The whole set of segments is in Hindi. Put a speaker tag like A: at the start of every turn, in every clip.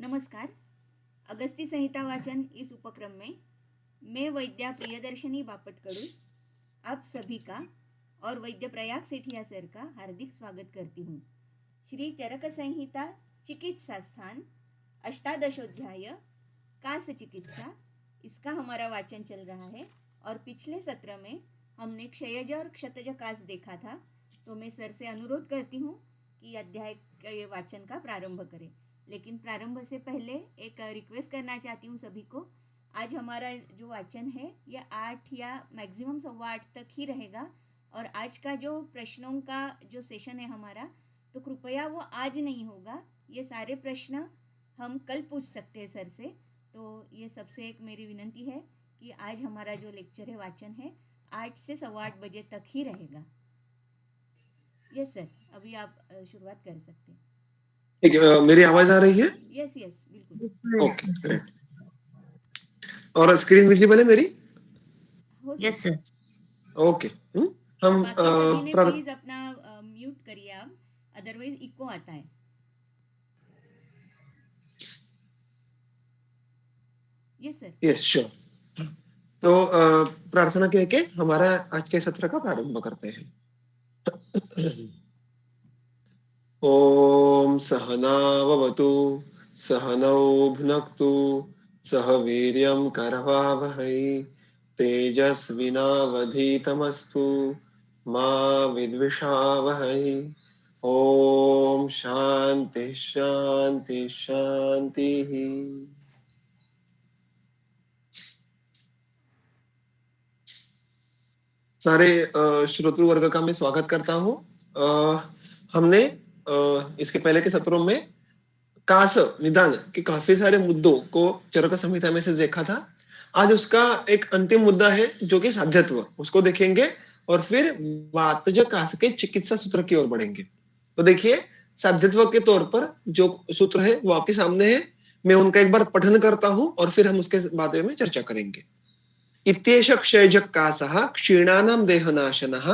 A: नमस्कार। अगस्ती संहिता वाचन इस उपक्रम में मैं वैद्या प्रियदर्शनी बापटकडू आप सभी का और वैद्य प्रयाग सेठिया सर का हार्दिक स्वागत करती हूँ। श्री चरक संहिता चिकित्सा स्थान अष्टादशोध्याय कास चिकित्सा, इसका हमारा वाचन चल रहा है और पिछले सत्र में हमने क्षयज और क्षतज कास देखा था। तो मैं सर से अनुरोध करती हूँ कि अध्याय के वाचन का प्रारंभ करें, लेकिन प्रारंभ से पहले एक रिक्वेस्ट करना चाहती हूँ सभी को। आज हमारा जो वाचन है ये 8 या मैक्सिमम 8:15 तक ही रहेगा और आज का जो प्रश्नों का जो सेशन है हमारा, तो कृपया वो आज नहीं होगा। ये सारे प्रश्न हम कल पूछ सकते हैं सर से। तो ये सबसे एक मेरी विनंती है कि आज हमारा जो लेक्चर है वाचन है 8 से 8:15 बजे तक ही रहेगा। यस सर, अभी आप शुरुआत कर सकते हैं।
B: ठीक है, मेरी आवाज आ रही है?
A: यस बिल्कुल।
B: Okay, great. और स्क्रीन विजिबल है मेरी?
C: Yes sir.
B: ओके। हम
A: बाकी सभी ने प्लीज अपना म्यूट करिए आप, अदरवाइज इको आता है। Yes sir.
B: Yes sure. तो प्रार्थना कह के हमारा आज के सत्र का प्रारंभ करते हैं। ओम सहनाववतु सहनौ भुनक्तु सह वीर्यं करवावहै तेजस्विनावधीतमस्तु मा विद्विषावहै। ओम शांति शांति शांति। सारे श्रोतृ वर्ग का मैं स्वागत करता हूँ। हमने इसके पहले के सत्रों में कास निदान के काफी सारे मुद्दों को चरक संहिता में से देखा था। आज उसका एक अंतिम मुद्दा है जो कि साध्यत्व, उसको देखेंगे और फिर वातज कास के चिकित्सा सूत्र की ओर बढ़ेंगे। तो देखिए, साध्यत्व के तौर पर जो सूत्र है वो आपके सामने है। मैं उनका एक बार पठन करता हूँ और फिर हम उसके बारे में चर्चा करेंगे। इत्येष क्षयज कासः क्षीणानां देहनाशनः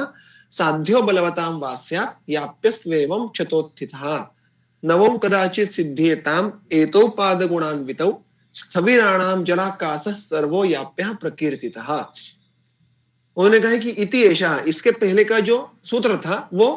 B: साध्यो बलवतां वा स्यात् याप्यस्त्वेवं क्षतोत्थितः नवं कदाचित् सिद्ध्येताम् एतोपादगुणान्वितौ स्थविराणां जलाकाशः सर्वो याप्यः प्रकीर्तितः। उन्होंने कहा कि इति एषा, इसके पहले का जो सूत्र था वो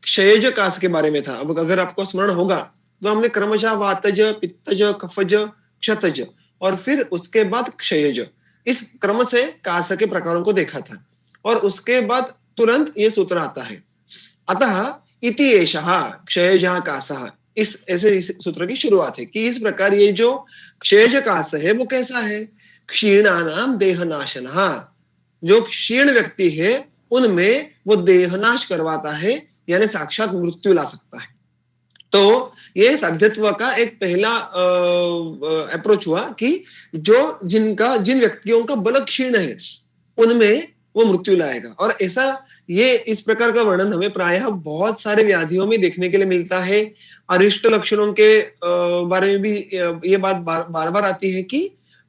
B: क्षयज कास के बारे में था। अब अगर आपको स्मरण होगा तो हमने क्रमशः वातज, पित्तज, कफज, क्षतज और फिर उसके बाद क्षयज, इस क्रम से कास के प्रकारों को देखा था और उसके बाद तुरंत ये सूत्र आता है। अतः इति एषः क्षयजः कासः, इस ऐसे सूत्र की शुरुआत है कि इस प्रकार ये जो क्षयज कास है वो कैसा है? क्षीणानां देहनाशनः, जो क्षीण व्यक्ति है उनमें वो देहनाश करवाता है, यानी साक्षात मृत्यु ला सकता है। तो ये साध्यत्व का एक पहला अप्रोच हुआ कि जिन व्यक्तियों का बल क्षीण है उनमें वो मृत्यु लाएगा। और ऐसा ये इस प्रकार का वर्णन हमें प्रायः बहुत सारे व्याधियों में देखने के लिए मिलता है। अरिष्ट लक्षणों के बारे में भी ये बात बार बार आती है कि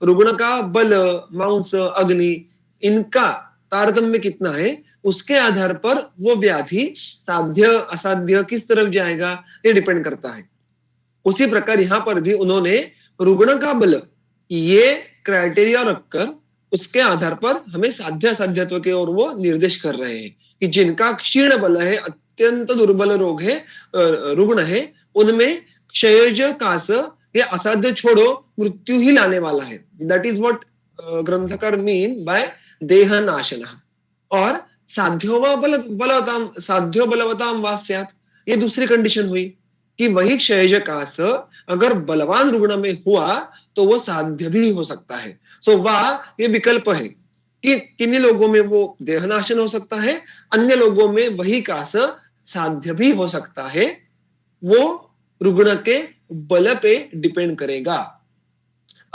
B: रुग्ण का बल, मांस, अग्नि, इनका तारतम्य कितना है, उसके आधार पर वो व्याधि साध्य असाध्य किस तरफ जाएगा ये डिपेंड करता है। उसी प्रकार यहाँ पर भी उन्होंने रुग्ण का बल ये क्राइटेरिया रखकर उसके आधार पर हमें साध्य असाध्यत्व की ओर वो निर्देश कर रहे हैं कि जिनका क्षीण बल है, अत्यंत दुर्बल रोग है, रुग्ण है, उनमें क्षयज कास ये असाध्य छोड़ो मृत्यु ही लाने वाला है। दैट इज व्हाट ग्रंथकार मीन बाय देहनाशनः। और साध्यो बलवतां वा स्यात्, ये दूसरी कंडीशन हुई कि वही क्षयज कास अगर बलवान रुग्ण में हुआ तो वो साध्य भी हो सकता है। सो वाह ये विकल्प है कि किन्हीं लोगों में वो देहनाशन हो सकता है, अन्य लोगों में वही कास साध्य भी हो सकता है। वो रुग्ण के बल पे डिपेंड करेगा।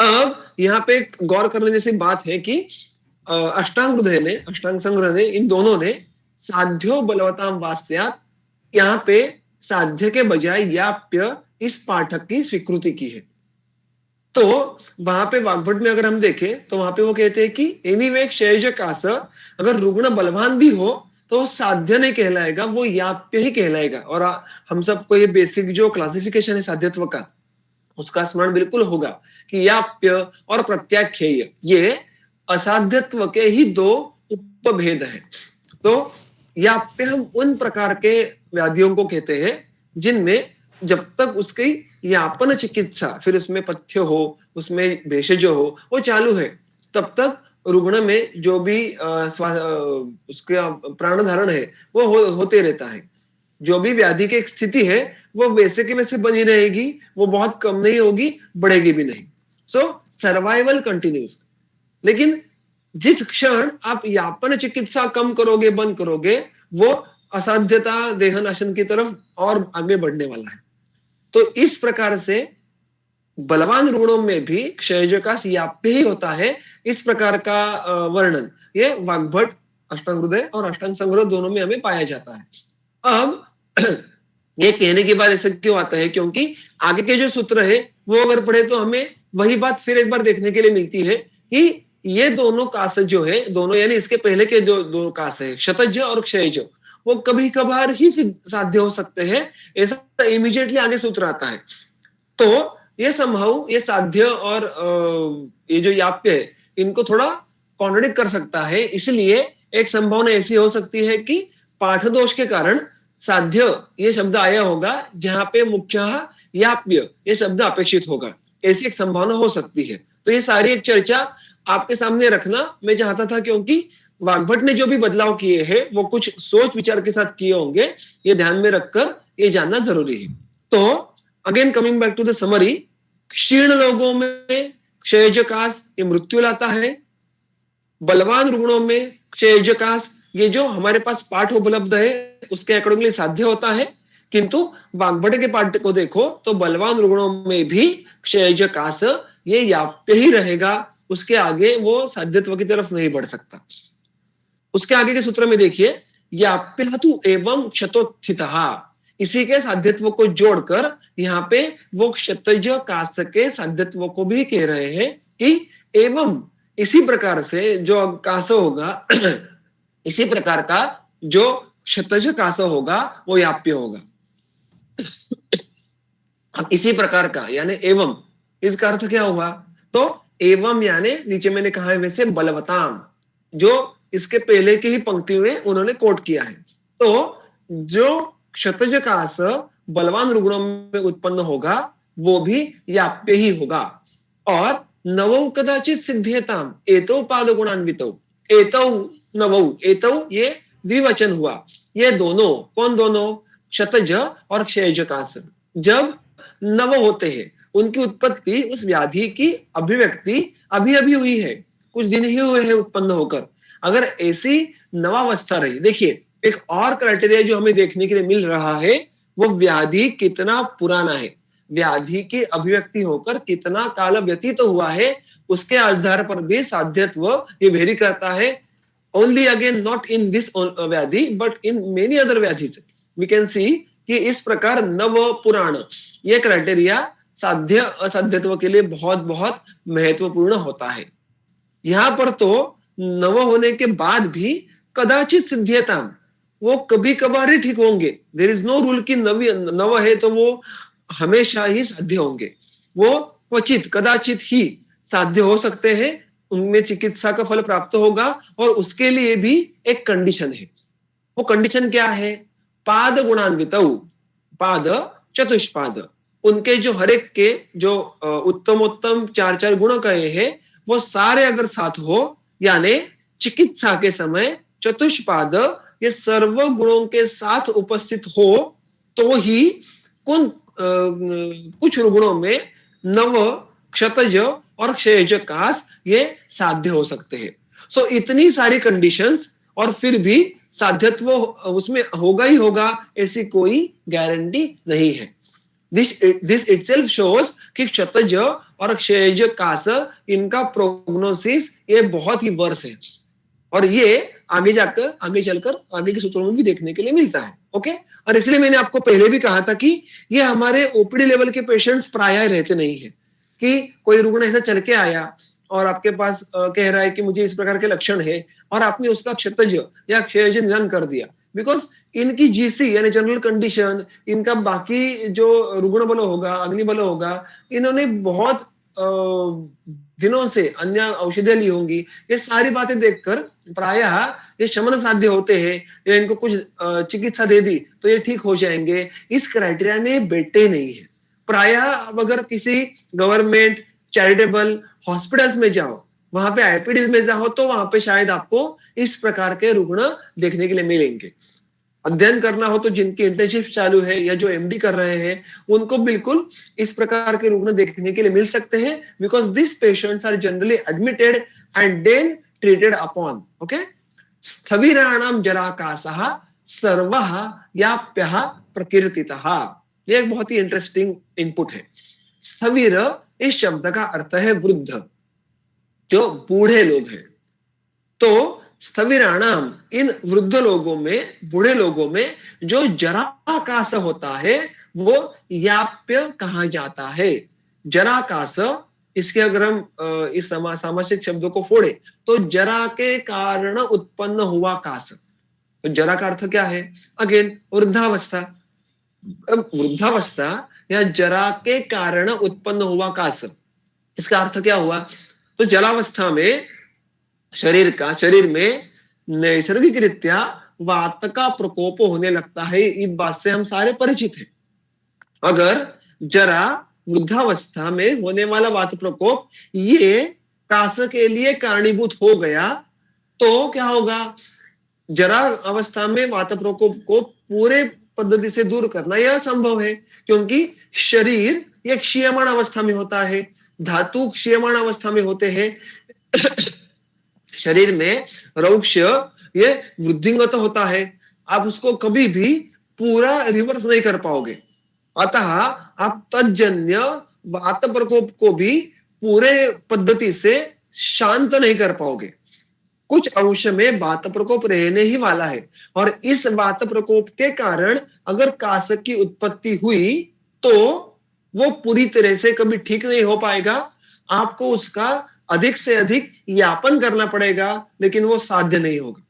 B: अब यहाँ पे गौर करने जैसी बात है कि अष्टांग संग्रह ने, इन दोनों ने साध्यो बलवतां वा स्यात्, यहाँ पे साध्य के बजाय याप्य इस पाठक की स्वीकृति की है। तो वहां पे वाग्भट में अगर हम देखें तो वहां पे वो कहते हैं कि एनीवे क्षयज कास अगर रुग्ण बलवान भी हो तो साध्य नहीं कहलाएगा, वो याप्य ही कहलाएगा। और हम सबको ये बेसिक जो क्लासिफिकेशन है साध्यत्व का उसका स्मरण बिल्कुल होगा कि याप्य और प्रत्याख्येय ये असाध्यत्व के ही दो उपभेद हैं। तो याप्य हम उन प्रकार के व्याधियों को कहते हैं जिनमें जब तक उसकी यापन चिकित्सा, फिर उसमें पथ्य हो, उसमें भेषज हो, वो चालू है, तब तक रुग्ण में जो भी उसका प्राण धारण है वो होते रहता है। जो भी व्याधि की एक स्थिति है वो वैसे के वैसे बनी रहेगी, वो बहुत कम नहीं होगी, बढ़ेगी भी नहीं। सो सर्वाइवल कंटिन्यूज। लेकिन जिस क्षण आप यापन चिकित्सा कम करोगे, बंद करोगे, वो असाध्यता देहनाशन की तरफ और आगे बढ़ने वाला है। तो इस प्रकार से बलवान रुग्णों में भी क्षयज का याप्य ही होता है। इस प्रकार का वर्णन ये वाग्भट, अष्टांग हृदय और अष्टांग संग्रह दोनों में हमें पाया जाता है। अब ये कहने के बाद ऐसा क्यों आता है? क्योंकि आगे के जो सूत्र है वो अगर पढ़े तो हमें वही बात फिर एक बार देखने के लिए मिलती है कि ये दोनों कास जो है, दोनों यानी इसके पहले के जो दो कास है, क्षतज और क्षयज, वो कभी कभार ही साध्य हो सकते हैं, ऐसा इमीडिएटली आगे सूत्र आता है। तो ये संभव, ये साध्य और ये जो याप्य है इनको थोड़ा कॉन्ट्रडिक्ट कर सकता है। इसलिए एक संभावना ऐसी हो सकती है कि पाठ दोष के कारण साध्य ये शब्द आया होगा जहां पे मुख्य याप्य ये शब्द अपेक्षित होगा, ऐसी एक संभावना हो सकती है। तो ये सारी एक चर्चा आपके सामने रखना मैं चाहता था, क्योंकि वाग्भट ने जो भी बदलाव किए हैं वो कुछ सोच विचार के साथ किए होंगे, ये ध्यान में रखकर ये जानना जरूरी है। तो again coming back to the summary, क्षीण लोगों में क्षयजकास ये मृत्यु लाता है, बलवान रुग्णों में क्षयजकास ये जो हमारे पास पाठ उपलब्ध है उसके अकॉर्डिंगली साध्य होता है। किंतु वाग्भट के पाठ को देखो तो बलवान रुग्णों में भी क्षयजकास ये याप्य ही रहेगा, उसके आगे वो साध्यत्व की तरफ नहीं बढ़ सकता। उसके आगे के सूत्र में देखिए, याप्यतु एवं क्षतोत्थितः, इसी के साध्यत्व को जोड़कर यहाँ पे वो क्षतज कास के साध्यत्व को भी कह रहे हैं कि एवं इसी प्रकार से जो कास होगा इसी प्रकार का जो क्षतज कास होगा वो याप्य होगा। अब इसी प्रकार का यानी एवं, इसका अर्थ क्या हुआ? तो एवं यानी नीचे मैंने कहा है वैसे बलवताम, जो इसके पहले की ही पंक्ति में उन्होंने कोट किया है। तो जो क्षतज कास बलवान रुग्णों में उत्पन्न होगा वो भी याप्य ही होगा। और नवौ कदाचित सिद्धेताम एतौ पाद गुणान्वितौ, एतौ नवौ, एतौ ये द्विवचन हुआ। ये दोनों, कौन दोनों? क्षतज और क्षयजकास जब नव होते हैं, उनकी उत्पत्ति, उस व्याधि की अभिव्यक्ति अभी अभी हुई है, कुछ दिन ही हुए हैं उत्पन्न होकर। अगर ऐसी नवावस्था रही, देखिए एक और क्राइटेरिया जो हमें देखने के लिए मिल रहा है वो व्याधि कितना पुराना है, व्याधि की अभिव्यक्ति होकर कितना काल व्यतीत हुआ है, उसके आधार पर भी साध्यत्व ये वेरी करता है। Only again not in this व्याधि बट इन मेनी अदर व्याधिज वी कैन सी कि इस प्रकार नव पुराण ये क्राइटेरिया साध्य असाध्यत्व के लिए बहुत बहुत महत्वपूर्ण होता है। यहां पर तो नव होने के बाद भी कदाचित सिद्ध्यता, वो कभी कभार ही ठीक होंगे। देयर इज नो रूल कि नव है तो वो हमेशा ही साध्य होंगे, वो क्वचित कदाचित ही साध्य हो सकते हैं, उनमें चिकित्सा का फल प्राप्त होगा। और उसके लिए भी एक कंडीशन है। वो कंडीशन क्या है? पाद गुणान्वित, पाद चतुष्पाद, उनके जो हरेक के जो उत्तमोत्तम चार चार गुण कहे हैं वो सारे अगर साथ हो, यानी चिकित्सा के समय चतुष्पाद ये सर्व गुणों के साथ उपस्थित हो, तो ही कुछ रुग्णों में नव, क्षतज और क्षयज कास ये साध्य हो सकते हैं। सो इतनी सारी कंडीशंस और फिर भी साध्यत्व उसमें होगा ही होगा, ऐसी कोई गारंटी नहीं है। दिस इटसेल्फ शोज कि क्षतज और क्षयज कास इनका प्रोग्नोसिस ये बहुत ही वर्स है, और ये आगे चलकर आगे के सूत्रों में भी देखने के लिए मिलता है। ओके, और इसलिए मैंने आपको पहले भी कहा था कि ये हमारे ओपीडी लेवल के पेशेंट्स प्राय रहते नहीं है कि कोई रुग्ण ऐसा चल के आया और आपके पास कह रहा है कि मुझे इस प्रकार के लक्षण है और आपने उसका क्षतज या क्षयज निदान कर दिया। बिकॉज इनकी जीसी यानी जनरल कंडीशन, इनका बाकी जो रुग्ण बल होगा, अग्नि बल होगा, इन्होंने बहुत दिनों से अन्य औषधियां ली होंगी, ये सारी बातें देखकर प्रायः ये शमन साध्य होते हैं, या इनको कुछ चिकित्सा दे दी तो ये ठीक हो जाएंगे, इस क्राइटेरिया में बैठे नहीं है। प्रायः अब अगर किसी गवर्नमेंट चैरिटेबल हॉस्पिटल्स में जाओ, वहां पे आईपीडीज में जाओ, तो वहां पे शायद आपको इस प्रकार के रुग्ण देखने के लिए मिलेंगे। अध्ययन करना हो तो जिनकी इंटर्नशिप चालू है या जो एमडी कर रहे हैं, उनको बिल्कुल इस प्रकार के रुग्ण देखने के लिए मिल सकते हैं, because this patients are generally admitted and then treated upon. Okay, स्थविराणाम जराकासः सर्वः याप्यः प्रकीर्तितः। ये एक बहुत ही इंटरेस्टिंग इनपुट है। स्थविर इस शब्द का अर्थ है वृद्ध, जो बूढ़े लोग हैं। तो स्थविराणाम, इन वृद्ध लोगों में, बूढ़े लोगों में जो जराकास होता है वो याप्य कहा जाता है। जराकास, इसके अगर हम इस सामासिक शब्दों को फोड़े तो जरा के कारण उत्पन्न हुआ कास। तो जरा का अर्थ क्या है? अगेन वृद्धावस्था। अब वृद्धावस्था या जरा के कारण उत्पन्न हुआ कास, इसका अर्थ क्या हुआ? तो जलावस्था में शरीर में नैसर्गिक रीत्या वात का प्रकोप होने लगता है। इस बात से हम सारे परिचित हैं। अगर जरा वृद्धावस्था में होने वाला वात प्रकोप ये कास के लिए कारणीभूत हो गया तो क्या होगा? जरा अवस्था में वात प्रकोप को पूरे पद्धति से दूर करना यह संभव है, क्योंकि शरीर एक क्षीयमाण अवस्था में होता है, धातु क्षीयमाण अवस्था में होते हैं। शरीर में रौक्ष ये वृद्धिंगत होता है, आप उसको कभी भी पूरा रिवर्स नहीं कर पाओगे। अतः आप तज्जन्य वात प्रकोप को भी पूरे पद्धति से शांत नहीं कर पाओगे। कुछ अंश में वात प्रकोप रहने ही वाला है, और इस वात प्रकोप के कारण अगर कास की उत्पत्ति हुई तो वो पूरी तरह से कभी ठीक नहीं हो पाएगा। आपको उसका अधिक से अधिक यापन करना पड़ेगा, लेकिन वो साध्य नहीं होगा।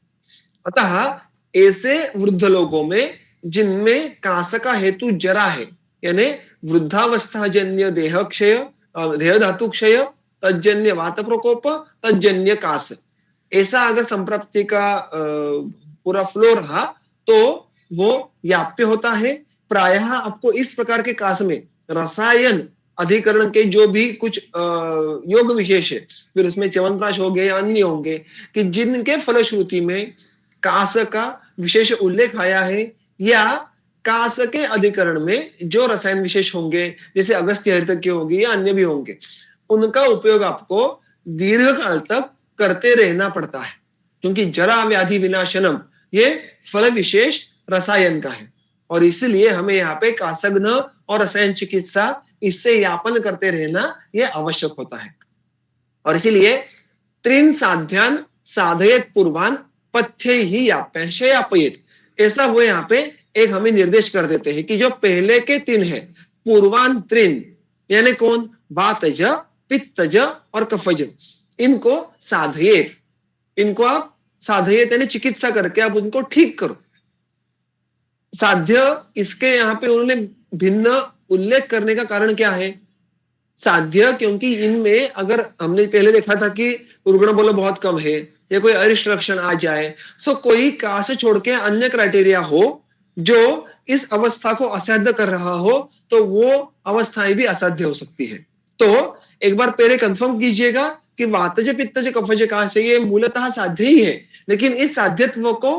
B: अतः ऐसे वृद्ध लोगों में जिनमें कास का हेतु जरा है, यानी वृद्धावस्था जन्य देह क्षय, देह धातु क्षय, तज्जन्य वात प्रकोप, तज्जन्य कास, ऐसा अगर संप्राप्ति का पूरा फ्लो रहा तो वो याप्य होता है। प्रायः आपको इस प्रकार के कास में रसायन अधिकरण के जो भी कुछ योग विशेष है, फिर उसमें च्यवनप्राश हो गए या अन्य होंगे, कि जिनके फलश्रुति में कास का विशेष उल्लेख आया है, या कास के अधिकरण में जो रसायन विशेष होंगे, जैसे अगस्त्य हरितज्ञ होगी या अन्य भी होंगे, उनका उपयोग आपको दीर्घ काल तक करते रहना पड़ता है, क्योंकि जरा व्याधि विनाशनम ये फल विशेष रसायन का है, और इसलिए हमें यहाँ पे कासग्न और रसायन चिकित्सा इससे यापन करते रहना यह आवश्यक होता है। और इसीलिए त्रिन साध्यान साधयत पूर्वान पथ्य ही याप्य यापयेत, ऐसा वो यहाँ पे एक हमें निर्देश कर देते हैं कि जो पहले के तीन है पूर्वान त्रिन, यानी कौन? वातज, पित्तज और कफज, इनको साधयेत, इनको आप साधयेत यानी चिकित्सा करके आप उनको ठीक करो। साध्य, इसके यहाँ पे उन्होंने भिन्न उल्लेख करने का कारण क्या है? साध्य, क्योंकि इनमें अगर हमने पहले देखा था कि रुग्ण बल बहुत कम है या कोई अरिष्ट लक्षण आ जाए, सो कोई कास छोड़ के अन्य क्राइटेरिया हो जो इस अवस्था को असाध्य कर रहा हो, तो वो अवस्थाएं भी असाध्य हो सकती है। तो एक बार पहले कंफर्म कीजिएगा कि वातज, पित्तज, कफज, कास ये मूलतः साध्य ही है, लेकिन इस साध्यत्व को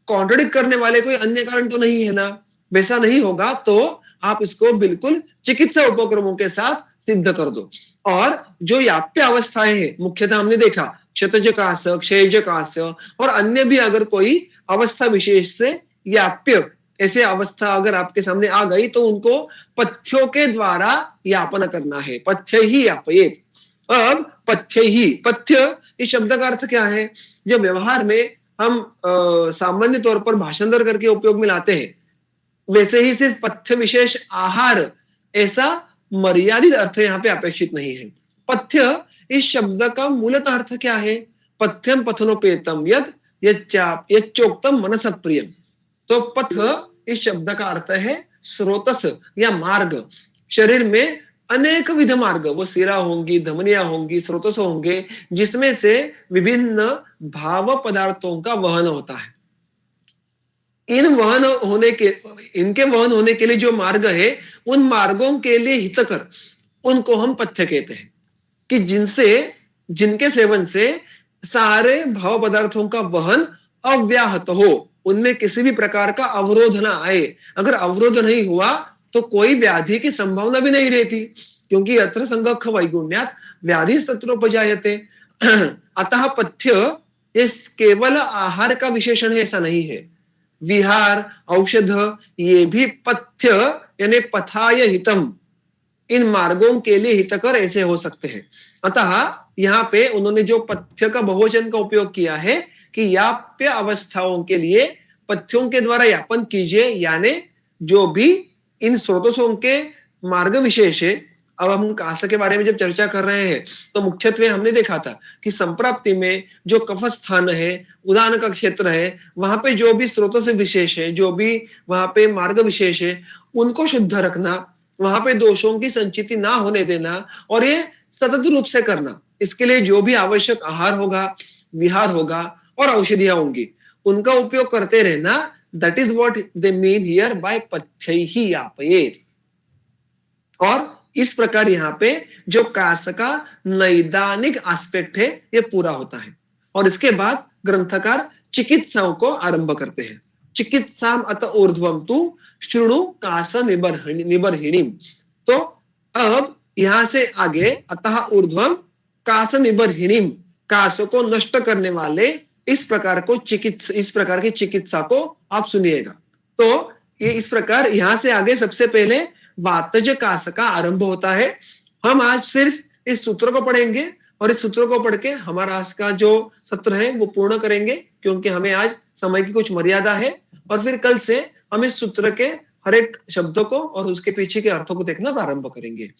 B: कॉन्ट्रडिक्ट करने वाले कोई अन्य कारण तो नहीं है ना। वैसा नहीं होगा तो आप इसको बिल्कुल चिकित्सा उपक्रमों के साथ सिद्ध कर दो। और जो याप्य अवस्थाएं हैं, मुख्यतः हमने देखा क्षतज कास, क्षयज कास और अन्य भी अगर कोई अवस्था विशेष से याप्य ऐसे अवस्था अगर आपके सामने आ गई तो उनको पथ्यों के द्वारा यापन करना है। पथ्य ही यापयेत। अब पथ्य ही, पथ्य इस शब्द का अर्थ क्या है? जो व्यवहार में हम सामान्य तौर पर भाषांतर करके उपयोग में लाते हैं, वैसे ही सिर्फ पथ्य विशेष आहार ऐसा मर्यादित अर्थ यहाँ पे अपेक्षित नहीं है। पथ्य इस शब्द का मूलतः अर्थ क्या है? पथ्यम पथनोपेतम यद यच्चोक्तम मनस प्रियम। तो पथ इस शब्द का अर्थ है स्रोतस या मार्ग। शरीर में अनेक विध मार्ग, वो सिरा होंगी, धमनियां होंगी, स्रोतस होंगे, जिसमें से विभिन्न भाव पदार्थों का वहन होता है। इनके वहन होने के लिए जो मार्ग है, उन मार्गों के लिए हितकर, उनको हम पथ्य कहते हैं, कि जिनके सेवन से सारे भाव पदार्थों का वहन अव्याहत हो, उनमें किसी भी प्रकार का अवरोध ना आए। अगर अवरोध नहीं हुआ तो कोई व्याधि की संभावना भी नहीं रहती, क्योंकि यत्र संगख वैगुण्यात् व्याधि तत्रोपजायते। अतः पथ्य ये केवल आहार का विशेषण है ऐसा नहीं है। विहार, औषध, ये भी पथ्य यानी पथाय हितम, इन मार्गों के लिए हितकर ऐसे हो सकते हैं। अतः यहाँ पे उन्होंने जो पथ्य का बहुवचन का उपयोग किया है कि याप्य अवस्थाओं के लिए पथ्यों के द्वारा यापन कीजिए, यानी जो भी इन स्रोतों के मार्ग विशेष है। अब हम कास के बारे में जब चर्चा कर रहे हैं तो मुख्यत्वे हमने देखा था कि संप्राप्ति में जो कफ स्थान है, उदान का क्षेत्र है, वहां पे जो भी स्रोतों से विशेष है, जो भी वहां पे मार्ग विशेष है, उनको शुद्ध रखना, वहां पे दोषों की संचिति ना होने देना, और ये सतत रूप से करना। इसके लिए जो भी आवश्यक आहार होगा, विहार होगा और औषधियां होंगी, उनका उपयोग करते रहना। That is what they mean here by पथ्यैहि यापयेत्। और इस प्रकार यहाँ पे जो कास का नैदानिक एस्पेक्ट है ये पूरा होता है। और इसके बाद ग्रंथकार चिकित्साओं को आरंभ करते हैं। चिकित्साम अत ऊर्ध्वम तु शृणु कास निबर्हिणीम। तो अब यहां से आगे अतः ऊर्ध्वम कास निबर्हिणीम, कास को नष्ट करने वाले इस प्रकार की चिकित्सा को आप सुनिएगा। तो ये इस प्रकार यहां से आगे सबसे पहले वातज कास का आरंभ होता है। हम आज सिर्फ इस सूत्र को पढ़ेंगे और इस सूत्र को पढ़ के हमारा आज का जो सत्र है वो पूर्ण करेंगे, क्योंकि हमें आज समय की कुछ मर्यादा है। और फिर कल से हम इस सूत्र के हर एक शब्दों को और उसके पीछे के अर्थों को देखना प्रारंभ करेंगे।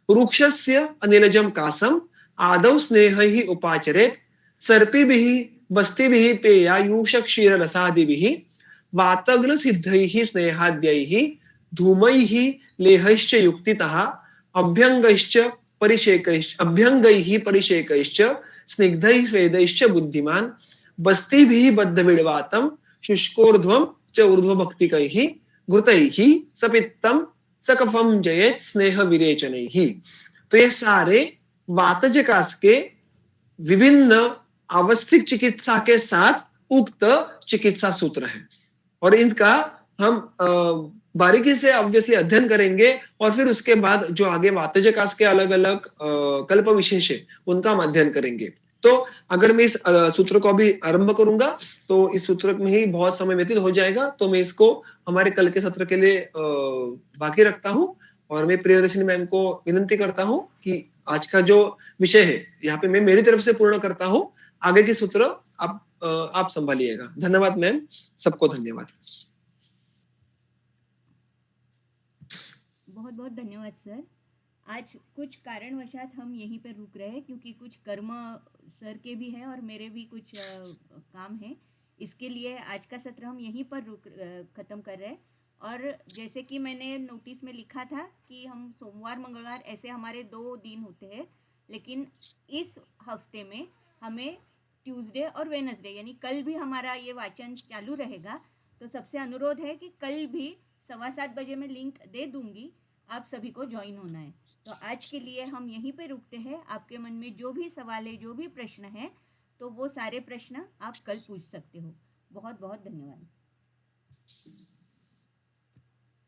B: वृक्षस्य अनिलजम कासम आदौ स्नेहैः उपाचरेत् सर्पिभिः बस्तिभिः पेयायूष क्षीर रसादिभिः वातग्न सिद्धैः स्नेहाद्यैः धूमैः लेहैश्च युक्तितः अभ्यंगैः परिशेकैश्च स्निग्धैः स्वेदैश्च बुद्धिमान् बस्तिभिः बद्धविड्वातं शुष्कोर्ध्वं च ऊर्ध्वभक्तिकैः घृतैः सपित्तं सकफम जयेत स्नेह विरेचनैः। तो ये सारे वातज कास के विभिन्न अवस्थिक चिकित्सा के साथ उक्त चिकित्सा सूत्र है, और इनका हम बारीकी से ऑब्वियसली अध्ययन करेंगे। और फिर उसके बाद जो आगे वातज कास के अलग अलग कल्प विशेष है उनका हम अध्ययन करेंगे। तो अगर मैं इस सूत्र को अभी आरंभ करूंगा तो इस सूत्र में ही बहुत समय व्यतीत हो जाएगा, तो मैं इसको हमारे कल के सत्र के लिए बाकी रखता हूं। और मैं प्रियदर्शनी मैम को विनंती करता हूं कि आज का जो विषय है यहाँ पे मैं मेरी तरफ से पूर्ण करता हूं, आगे के सूत्र आप संभालिएगा। धन्यवाद मैम, सबको धन्यवाद।
A: बहुत बहुत धन्यवाद सर। आज कुछ कारणवशात हम यहीं पर रुक रहे हैं, क्योंकि कुछ कर्म सर के भी है और मेरे भी कुछ काम है। इसके लिए आज का सत्र हम यहीं पर ख़त्म कर रहे हैं। और जैसे कि मैंने नोटिस में लिखा था कि हम सोमवार मंगलवार ऐसे हमारे 2 दिन होते हैं, लेकिन इस हफ्ते में हमें ट्यूसडे और वेडनेसडे यानी कल भी हमारा ये वाचन चालू रहेगा। तो सबसे अनुरोध है कि कल भी 7:15 बजे मैं लिंक दे दूंगी, आप सभी को ज्वाइन होना है। तो आज के लिए हम यहीं पे रुकते हैं। आपके मन में जो भी सवाल है, जो भी प्रश्न है, तो वो सारे प्रश्न आप कल पूछ सकते हो। बहुत बहुत धन्यवाद।